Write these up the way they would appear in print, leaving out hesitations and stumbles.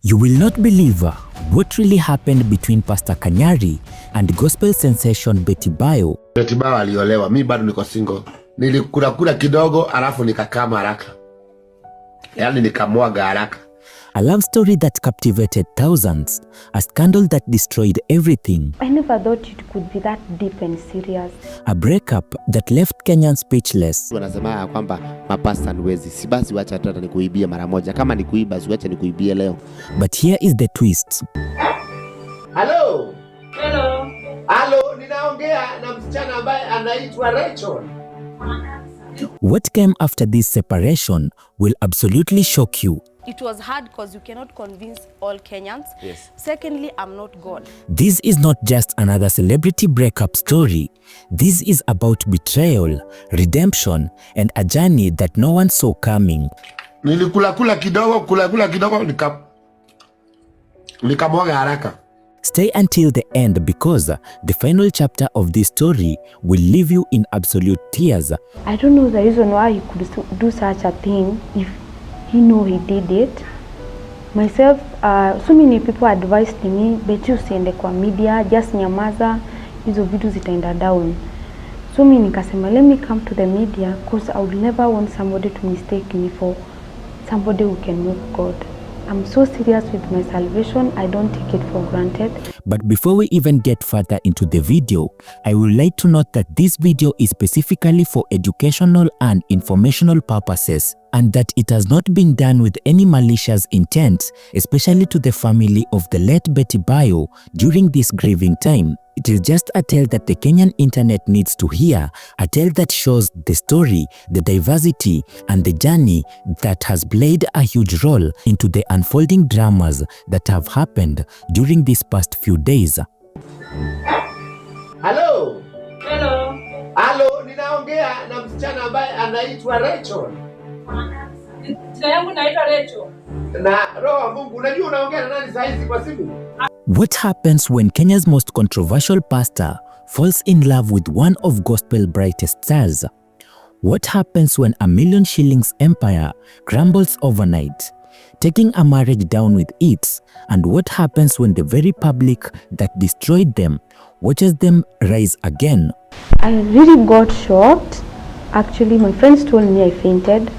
You will not believe what really happened between Pastor Kanyari and gospel sensation Bayo. Bayo aliolewa, mimi bado niko single. Nilikula kidogo alafu nikakama haraka. Yaani nikamwaga haraka. A love story that captivated thousands, a scandal that destroyed everything. I never thought it could be that deep and serious. A breakup that left Kenyans speechless. Wanasema kwamba mapasta niwezi, si basi wacha hata nikuibia mara moja. Kama nikuiba, si wacha nikuibie leo. But here is the twist. Hello. Hello. Hello, ninaongea na msichana ambaye anaitwa Rachel. What came after this separation will absolutely shock you. It was hard because you cannot convince all Kenyans. Yes. Secondly, I'm not God. This is not just another celebrity breakup story. This is about betrayal, redemption, and a journey that no one saw coming. Nilikula kidogo nikamwaga haraka. Stay until the end because the final chapter of this story will leave you in absolute tears. I don't know the reason why he could do such a thing if he know he did it. Myself, so many people advised me, beti usiende kwa media, just nyamaza, hizo vitu zitaenda down. So mimi nikasema, let me come to the media because I would never want somebody to mistake me for somebody who can make God. I'm so serious with my salvation, I don't take it for granted. But before we even get further into the video, I would like to note that this video is specifically for educational and informational purposes, and that it has not been done with any malicious intent, especially to the family of the late Bayo during this grieving time. It is just a tale that the Kenyan internet needs to hear, a tale that shows the story, the diversity, and the journey that has played a huge role into the unfolding dramas that have happened during these past few days. Hello. Hello. Hello, ninaongea na msichana ambaye anaitwa Rachel. Jina yangu naitwa Rachel. Na roho wa Mungu, unajua unaongea na nani saa hizi kwa simu? What happens when Kenya's most controversial pastor falls in love with one of gospel brightest stars? What happens when a million shillings empire crumbles overnight, taking a marriage down with it? And what happens when the very public that destroyed them watches them rise again? I really got shocked. Actually, my friends told me I fainted.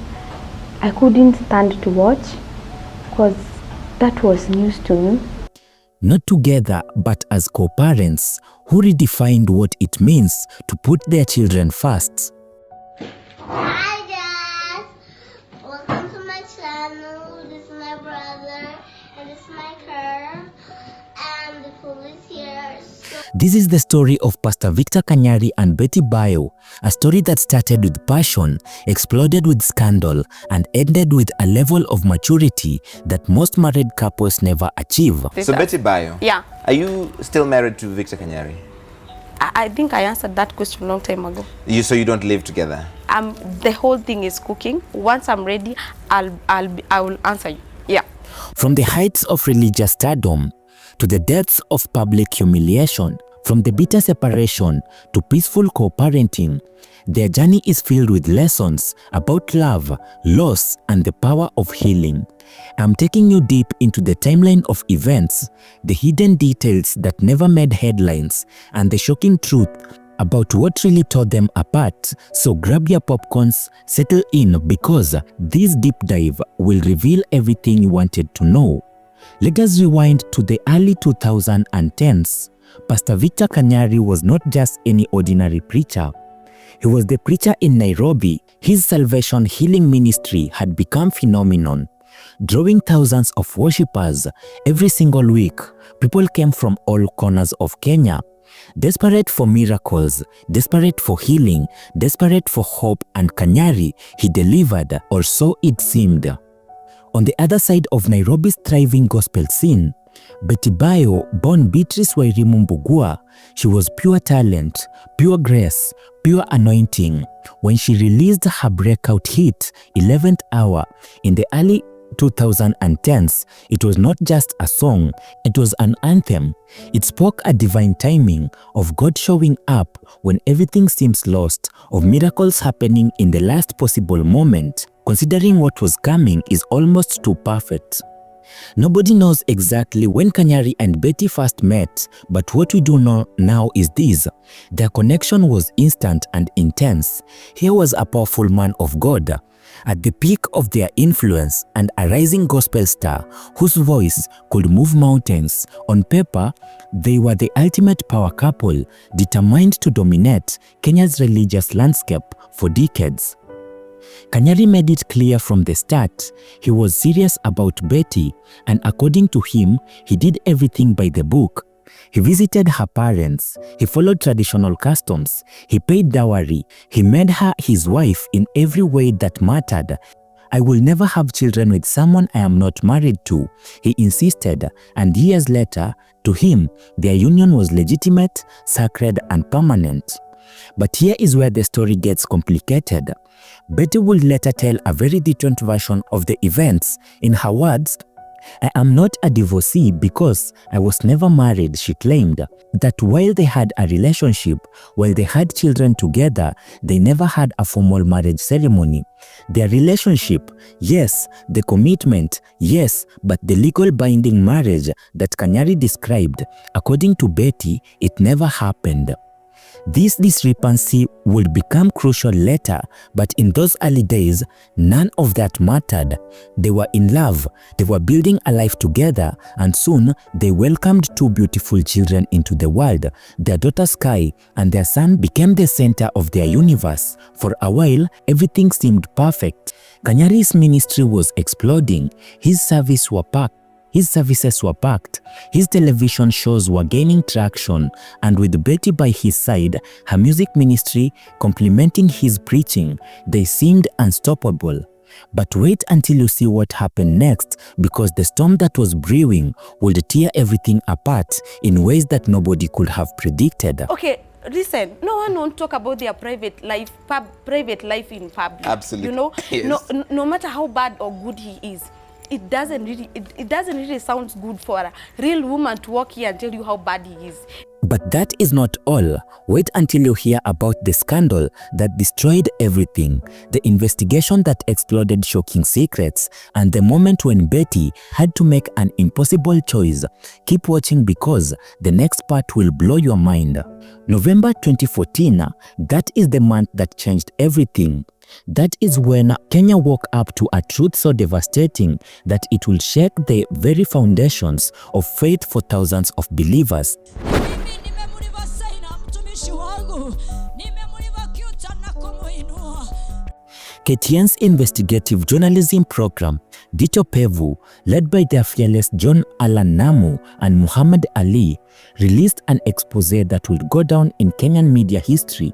I couldn't stand to watch because that was news to me. Not together, but as co-parents who redefined what it means to put their children first. Hi guys, welcome to my channel. This is my brother and this is my car and the police here. This is the story of Pastor Victor Kanyari and Bayo, a story that started with passion, exploded with scandal, and ended with a level of maturity that most married couples never achieve. So Bayo, Yeah. are you still married to Victor Kanyari? I think I answered that question a long time ago. So you don't live together? The whole thing is cooking. Once I'm ready, I will answer you. Yeah. From the heights of religious stardom to the depths of public humiliation, from the bitter separation to peaceful co-parenting, their journey is filled with lessons about love, loss, and the power of healing. I'm taking you deep into the timeline of events, the hidden details that never made headlines, and the shocking truth about what really tore them apart. So grab your popcorns, settle in, because this deep dive will reveal everything you wanted to know. Let us rewind to the early 2010s. Pastor Victor Kanyari was not just any ordinary preacher. He was the preacher in Nairobi. His salvation healing ministry had become phenomenon, drawing thousands of worshippers every single week. People came from all corners of Kenya, desperate for miracles, desperate for healing, desperate for hope, and Kanyari, he delivered, or so it seemed. On the other side of Nairobi's thriving gospel scene, Bayo, born Beatrice Wairimu Mbugua, she was pure talent, pure grace, pure anointing. When she released her breakout hit, 11th Hour, in the early 2010s, it was not just a song, it was an anthem. It spoke a divine timing of God showing up when everything seems lost, of miracles happening in the last possible moment. Considering what was coming is almost too perfect. Nobody knows exactly when Kanyari and Betty first met, but what we do know now is this. Their connection was instant and intense. Here was a powerful man of God, at the peak of their influence, and a rising gospel star whose voice could move mountains. On paper, they were the ultimate power couple, determined to dominate Kenya's religious landscape for decades. Kanyari made it clear from the start he was serious about Betty, and according to him, he did everything by the book. He visited her parents, he followed traditional customs, he paid dowry, he made her his wife in every way that mattered. I will never have children with someone I am not married to, he insisted, and years later, to him, their union was legitimate, sacred, and permanent. But here is where the story gets complicated. Betty would later tell a very different version of the events. In her words, "I am not a divorcee because I was never married," she claimed. That while they had a relationship, while they had children together, they never had a formal marriage ceremony. Their relationship, yes, the commitment, yes, but the legal binding marriage that Kanyari described, according to Betty, it never happened. This discrepancy would become crucial later, but in those early days, none of that mattered. They were in love, they were building a life together, and soon they welcomed two beautiful children into the world. Their daughter Sky and their son became the center of their universe. For a while, everything seemed perfect. Kanyari's ministry was exploding, his services were packed. His television shows were gaining traction, and with Betty by his side, her music ministry complementing his preaching, they seemed unstoppable. But wait until you see what happened next, because the storm that was brewing would tear everything apart in ways that nobody could have predicted. Okay, listen, no one won't talk about their private life in public. Absolutely. You know, Yes. no matter how bad or good he is, it doesn't really sound good for a real woman to walk here and tell you how bad he is. But that is not all. Wait until you hear about the scandal that destroyed everything, the investigation that exploded shocking secrets, and the moment when Betty had to make an impossible choice. Keep watching because the next part will blow your mind. November 2014, that is the month that changed everything. That is when Kenya woke up to a truth so devastating that it will shake the very foundations of faith for thousands of believers. KTN's investigative journalism program, Jicho Pevu, led by their fearless John Allan Namu and Muhammad Ali, released an exposé that would go down in Kenyan media history.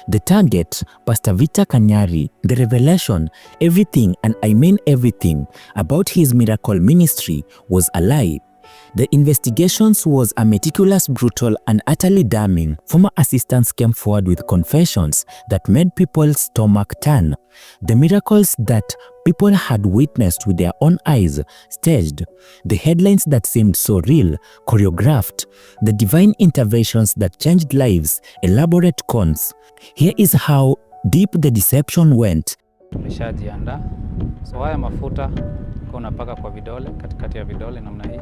The target, Pastor Victor Kanyari, the revelation, everything, and I mean everything, about his miracle ministry was a lie. The investigations was a meticulous, brutal, and utterly damning. Former assistants came forward with confessions that made people's stomach turn. The miracles that people had witnessed with their own eyes, staged. The headlines that seemed so real, choreographed. The divine interventions that changed lives, elaborate cons. Here is how deep the deception went. Tumeshajiandaa. So haya mafuta kwa unapaka kwa vidole, katikati ya vidole namna hii.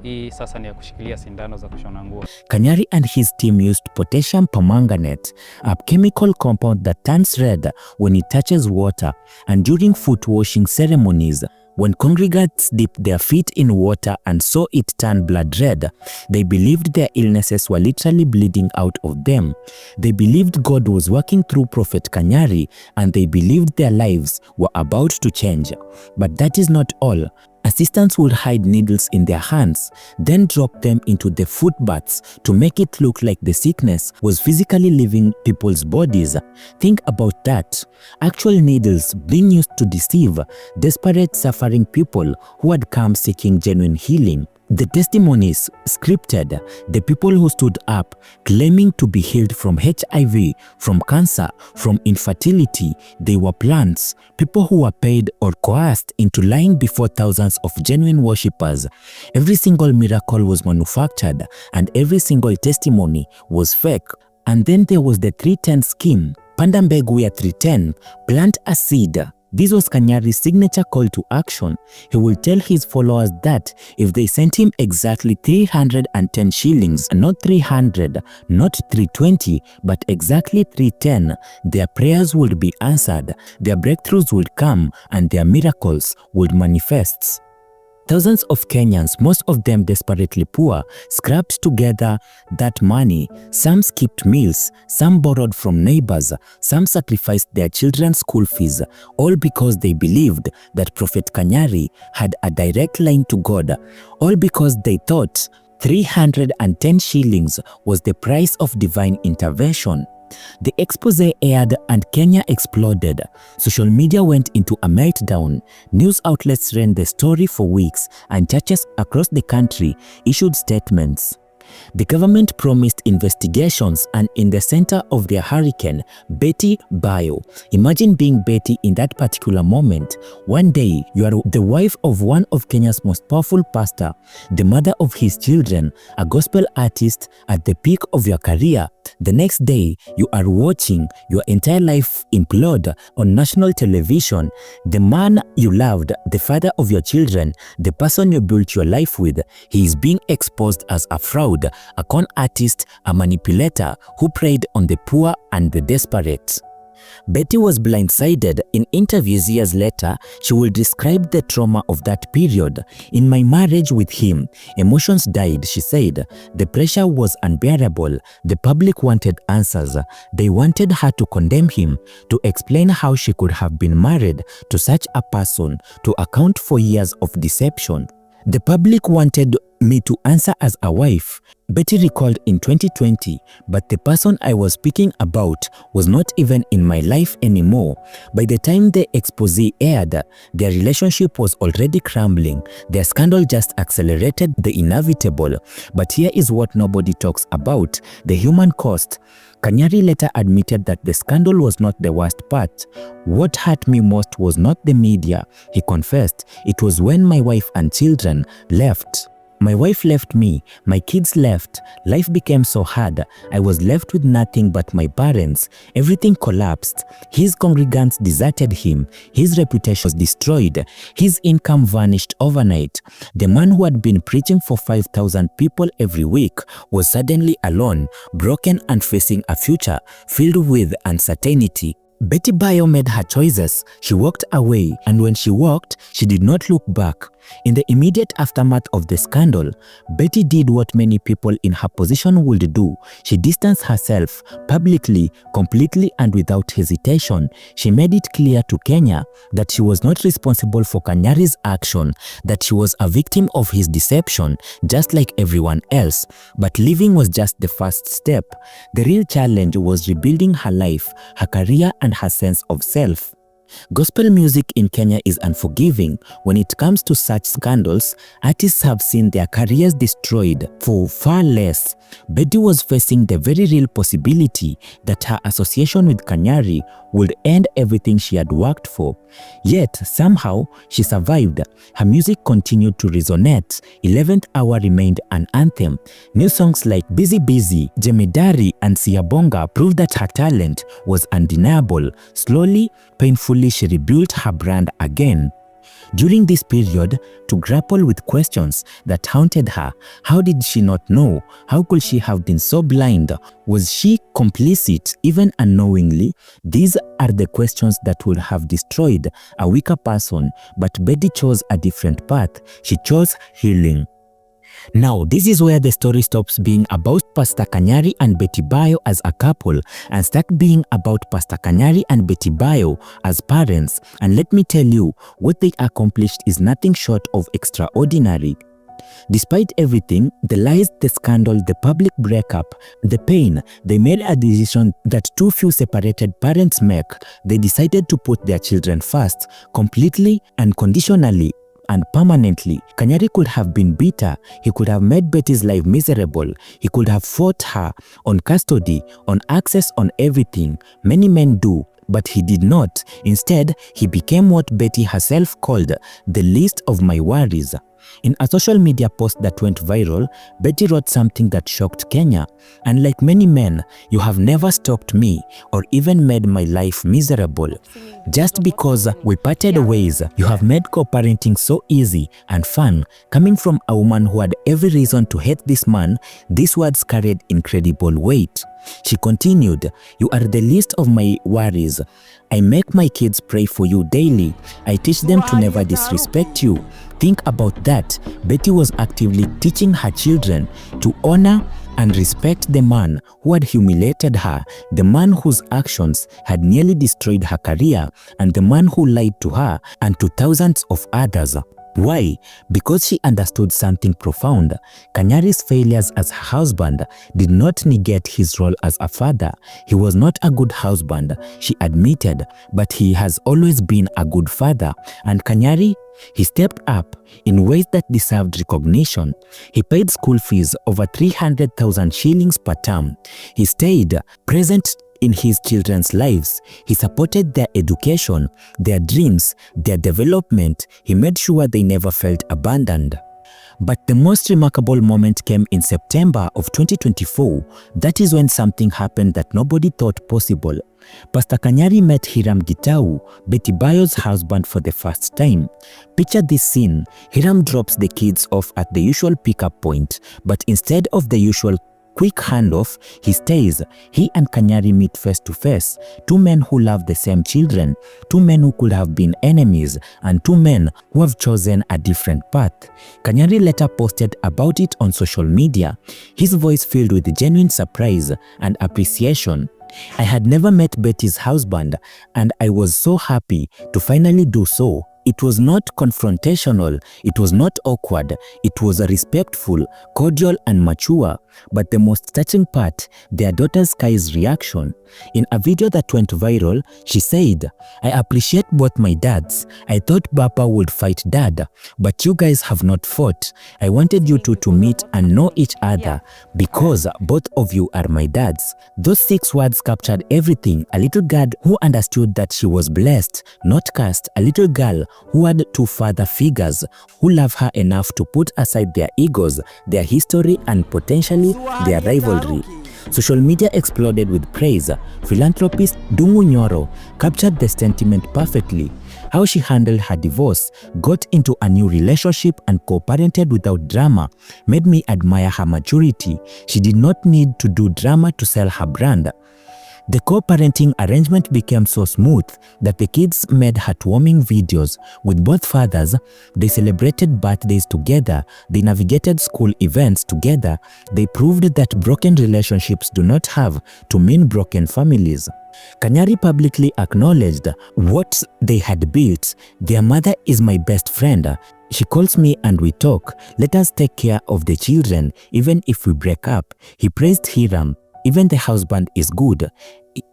Hii sasa ni ya kushikilia sindano za kushona nguo. Kanyari and his team used potassium permanganate, a chemical compound that turns red when it touches water, and during foot washing ceremonies, when congregants dipped their feet in water and saw it turn blood red, they believed their illnesses were literally bleeding out of them. They believed God was working through Prophet Kanyari, and they believed their lives were about to change. But that is not all. Assistants would hide needles in their hands, then drop them into the foot baths to make it look like the sickness was physically leaving people's bodies. Think about that. Actual needles being used to deceive desperate, suffering people who had come seeking genuine healing. The testimonies, scripted, the people who stood up claiming to be healed from HIV, from cancer, from infertility, they were plants, people who were paid or coerced into lying before thousands of genuine worshippers. Every single miracle was manufactured, and every single testimony was fake. And then there was the 310 scheme. Panda mbegu ya 310, plant a seed. This was Kanyari's signature call to action. He will tell his followers that if they sent him exactly 310 shillings, not 300, not 320, but exactly 310, their prayers would be answered, their breakthroughs would come, and their miracles would manifest. Thousands of Kenyans, most of them desperately poor, scrapped together that money. Some skipped meals, some borrowed from neighbors, some sacrificed their children's school fees, all because they believed that Prophet Kanyari had a direct line to God, all because they thought 310 shillings was the price of divine intervention. The expose aired and Kenya exploded. Social media went into a meltdown. News outlets ran the story for weeks, and churches across the country issued statements. The government promised investigations, and in the center of their hurricane, Bayo. Imagine being Betty in that particular moment. One day, you are the wife of one of Kenya's most powerful pastor, the mother of his children, a gospel artist at the peak of your career. The next day, you are watching your entire life implode on national television. The man you loved, the father of your children, the person you built your life with, he is being exposed as a fraud, a con artist, a manipulator who preyed on the poor and the desperate. Betty was blindsided. In interviews years later, she will describe the trauma of that period. In my marriage with him, emotions died, she said. The pressure was unbearable. The public wanted answers. They wanted her to condemn him, to explain how she could have been married to such a person, to account for years of deception. The public wanted me to answer as a wife, Betty recalled in 2020, but the person I was speaking about was not even in my life anymore. By the time the expose aired, their relationship was already crumbling. Their scandal just accelerated the inevitable. But here is what nobody talks about: the human cost. Kanyari later admitted that the scandal was not the worst part. What hurt me most was not the media, he confessed. It was when my wife and children left. My wife left me, my kids left, life became so hard, I was left with nothing but my parents. Everything collapsed. His congregants deserted him, his reputation was destroyed, his income vanished overnight. The man who had been preaching for 5,000 people every week was suddenly alone, broken and facing a future filled with uncertainty. Betty Bayo made her choices. She walked away, and when she walked, she did not look back. In the immediate aftermath of the scandal, Betty did what many people in her position would do. She distanced herself publicly, completely, and without hesitation. She made it clear to Kenya that she was not responsible for Kanyari's action, that she was a victim of his deception, just like everyone else. But leaving was just the first step. The real challenge was rebuilding her life, her career, and her sense of self. Gospel music in Kenya is unforgiving. When it comes to such scandals, artists have seen their careers destroyed for far less. Betty was facing the very real possibility that her association with Kanyari would end everything she had worked for. Yet, somehow, she survived. Her music continued to resonate. 11th Hour remained an anthem. New songs like Busy Busy, Jemedari, and Siyabonga proved that her talent was undeniable. Slowly, painfully, she rebuilt her brand again. During this period, to grapple with questions that haunted her, how did she not know? How could she have been so blind? Was she complicit, even unknowingly? These are the questions that would have destroyed a weaker person, but Betty chose a different path. She chose healing. Now, this is where the story stops being about Pastor Kanyari and Betty Bayo as a couple and start being about Pastor Kanyari and Betty Bayo as parents. And let me tell you, what they accomplished is nothing short of extraordinary. Despite everything, the lies, the scandal, the public breakup, the pain, they made a decision that too few separated parents make. They decided to put their children first, completely, unconditionally, and permanently. Kanyari could have been bitter. He could have made Betty's life miserable. He could have fought her on custody, on access, on everything. Many men do, but he did not. Instead, he became what Betty herself called the least of my worries. In a social media post that went viral, Betty wrote something that shocked Kenya. "Unlike many men, you have never stalked me or even made my life miserable. Just because we parted ways, you have made co-parenting so easy and fun." Coming from a woman who had every reason to hate this man, these words carried incredible weight. She continued, "You are the least of my worries. I make my kids pray for you daily. I teach them to never disrespect you." Think about that. Betty was actively teaching her children to honor and respect the man who had humiliated her, the man whose actions had nearly destroyed her career, and the man who lied to her and to thousands of others. Why? Because she understood something profound. Kanyari's failures as her husband did not negate his role as a father. He was not a good husband, she admitted, but he has always been a good father. And Kanyari, he stepped up in ways that deserved recognition. He paid school fees over 300,000 shillings per term. He stayed present in his children's lives. He supported their education, their dreams, their development. He made sure they never felt abandoned. But the most remarkable moment came in September of 2024. That is when something happened that nobody thought possible. Pastor Kanyari met Hiram Gitau, Betty Bayo's husband, for the first time. Picture this scene. Hiram drops the kids off at the usual pickup point, but instead of the usual quick handoff, he stays. He and Kanyari meet face to face. Two men who love the same children, two men who could have been enemies, and two men who have chosen a different path. Kanyari later posted about it on social media, his voice filled with genuine surprise and appreciation. "I had never met Betty's husband, and I was so happy to finally do so. It was not confrontational, it was not awkward, it was respectful, cordial and mature." But the most touching part, their daughter Sky's reaction. In a video that went viral, she said, "I appreciate both my dads. I thought Papa would fight Dad, but you guys have not fought. I wanted you two to meet and know each other because both of you are my dads." Those 6 words captured everything. A little girl who understood that she was blessed, not cursed. A little girl who had 2 father figures who love her enough to put aside their egos, their history, and potentially their rivalry. Social media exploded with praise. Philanthropist Dungu Nyoro captured the sentiment perfectly. How she handled her divorce, got into a new relationship, and co-parented without drama made me admire her maturity. She did not need to do drama to sell her brand. The co-parenting arrangement became so smooth that the kids made heartwarming videos with both fathers. They celebrated birthdays together. They navigated school events together. They proved that broken relationships do not have to mean broken families. Kanyari publicly acknowledged what they had built. "Their mother is my best friend. She calls me and we talk. Let us take care of the children, even if we break up." He praised Hiram. "Even the husband is good."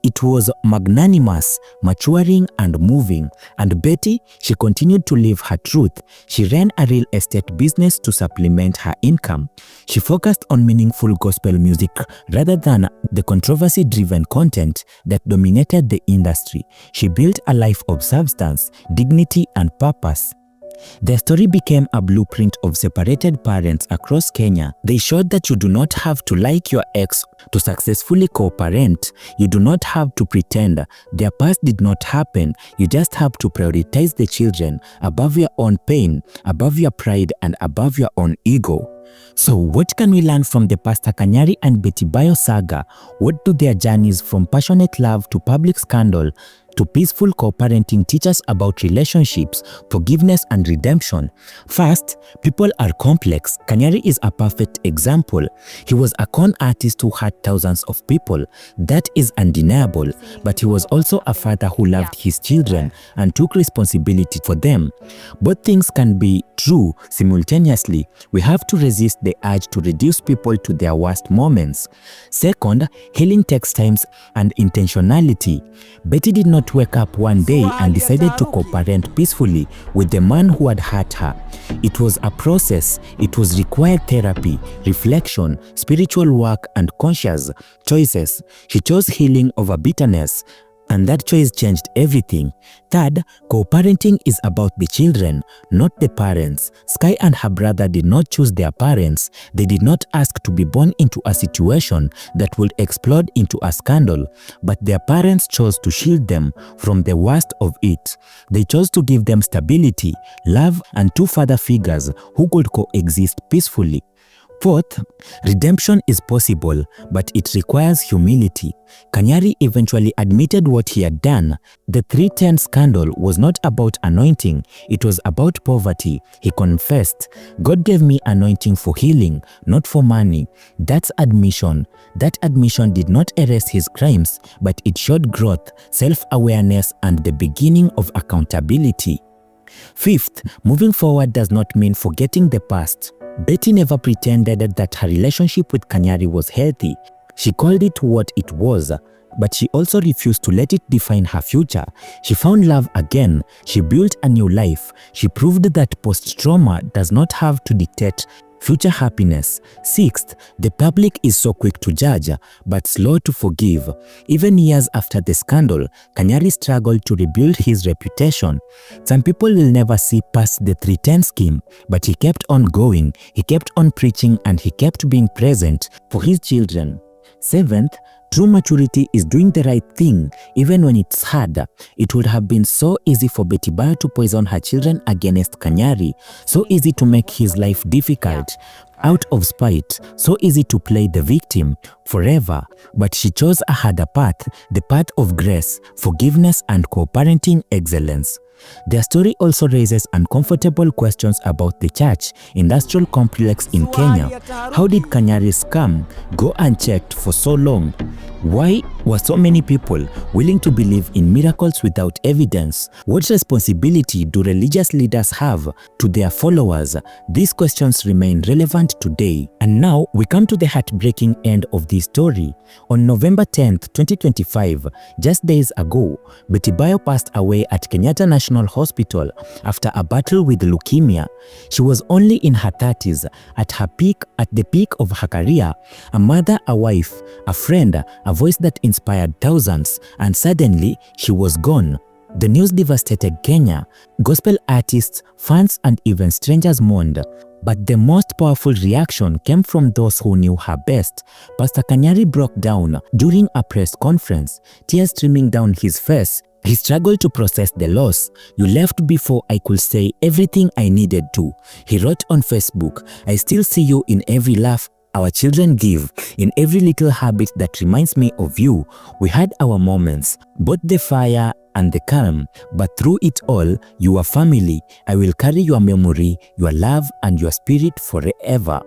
It was magnanimous, maturing, and moving. And Betty, she continued to live her truth. She ran a real estate business to supplement her income. She focused on meaningful gospel music rather than the controversy-driven content that dominated the industry. She built a life of substance, dignity, and purpose. Their story became a blueprint of separated parents across Kenya. They showed that you do not have to like your ex to successfully co-parent. You do not have to pretend their past did not happen. You just have to prioritize the children above your own pain, above your pride, and above your own ego. So what can we learn from the Pastor Kanyari and Betty Bayo saga? What do their journeys from passionate love to public scandal to peaceful co-parenting teach us about relationships, forgiveness, and redemption? First, people are complex. Kanyari is a perfect example. He was a con artist who hurt thousands of people. That is undeniable. But he was also a father who loved his children and took responsibility for them. Both things can be true simultaneously. We have to resist the urge to reduce people to their worst moments. Second, healing takes time and intentionality. Betty did not wake up one day and decided to co-parent peacefully with the man who had hurt her. It was a process. It was required therapy, reflection, spiritual work, and conscious choices. She chose healing over bitterness, And that choice changed everything. Third, co-parenting is about the children, not the parents. Sky and her brother did not choose their parents. They did not ask to be born into a situation that would explode into a scandal, but their parents chose to shield them from the worst of it. They chose to give them stability, love, and two father figures who could coexist peacefully. Fourth, redemption is possible, but it requires humility. Kanyari eventually admitted what he had done. The 310 scandal was not about anointing, it was about poverty. He confessed, "God gave me anointing for healing, not for money." That's admission. That admission did not erase his crimes, but it showed growth, self-awareness, and the beginning of accountability. Fifth, moving forward does not mean forgetting the past. Betty never pretended that her relationship with Kanyari was healthy. She called it what it was, but she also refused to let it define her future. She found love again. She built a new life. She proved that post-trauma does not have to dictate future happiness. Sixth, the public is so quick to judge, but slow to forgive. Even years after the scandal, Kanyari struggled to rebuild his reputation. Some people will never see past the 310 scheme, but he kept on going, he kept on preaching, and he kept being present for his children. Seventh, true maturity is doing the right thing, even when it's hard. It would have been so easy for Betty Bayo to poison her children against Kanyari, so easy to make his life difficult, out of spite, so easy to play the victim forever. But she chose a harder path, the path of grace, forgiveness, and co-parenting excellence. Their story also raises uncomfortable questions about the church industrial complex in Kenya. How did Kanyari's scam go unchecked for so long? Why were so many people willing to believe in miracles without evidence? What responsibility do religious leaders have to their followers? These questions remain relevant today. And now we come to the heartbreaking end of this story. On November 10th, 2025, just days ago, Betty Bayo passed away at Kenyatta National Hospital after a battle with leukemia. She was only in her 30s, at the peak of her career, a mother, a wife, a friend, a voice that inspired thousands, and suddenly she was gone. The news devastated Kenya. Gospel artists, fans, and even strangers mourned. But the most powerful reaction came from those who knew her best. Pastor Kanyari broke down during a press conference, tears streaming down his face. He struggled to process the loss. "You left before I could say everything I needed to," he wrote on Facebook. "I still see you in every laugh our children give, in every little habit that reminds me of you. We had our moments, both the fire and the calm, but through it all, you are family. I will carry your memory, your love, and your spirit forever."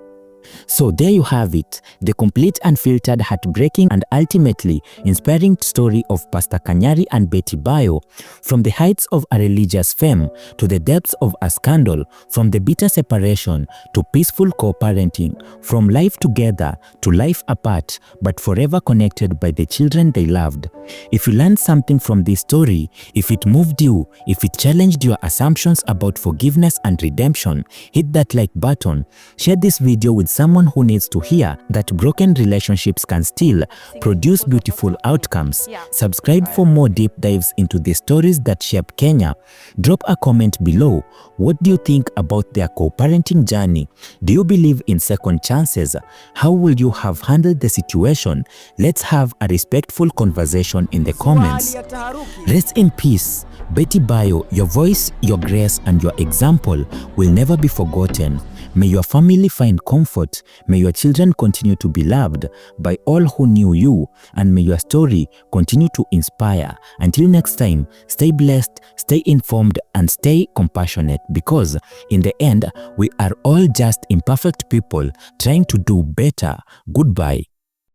So there you have it, the complete, unfiltered, heartbreaking, and ultimately inspiring story of Pastor Kanyari and Betty Bayo. From the heights of a religious fame to the depths of a scandal, from the bitter separation to peaceful co-parenting, from life together to life apart, but forever connected by the children they loved. If you learned something from this story, if it moved you, if it challenged your assumptions about forgiveness and redemption, hit that like button. Share this video with someone who needs to hear that broken relationships can still produce beautiful outcomes. Subscribe for more deep dives into the stories that shape Kenya. Drop a comment below. What do you think about their co-parenting journey? Do you believe in second chances? How would you have handled the situation? Let's have a respectful conversation in the comments. Rest in peace, Betty Bayo. Your voice, your grace, and your example will never be forgotten. May your family find comfort, may your children continue to be loved by all who knew you, and may your story continue to inspire. Until next time, stay blessed, stay informed, and stay compassionate, because in the end, we are all just imperfect people trying to do better. Goodbye.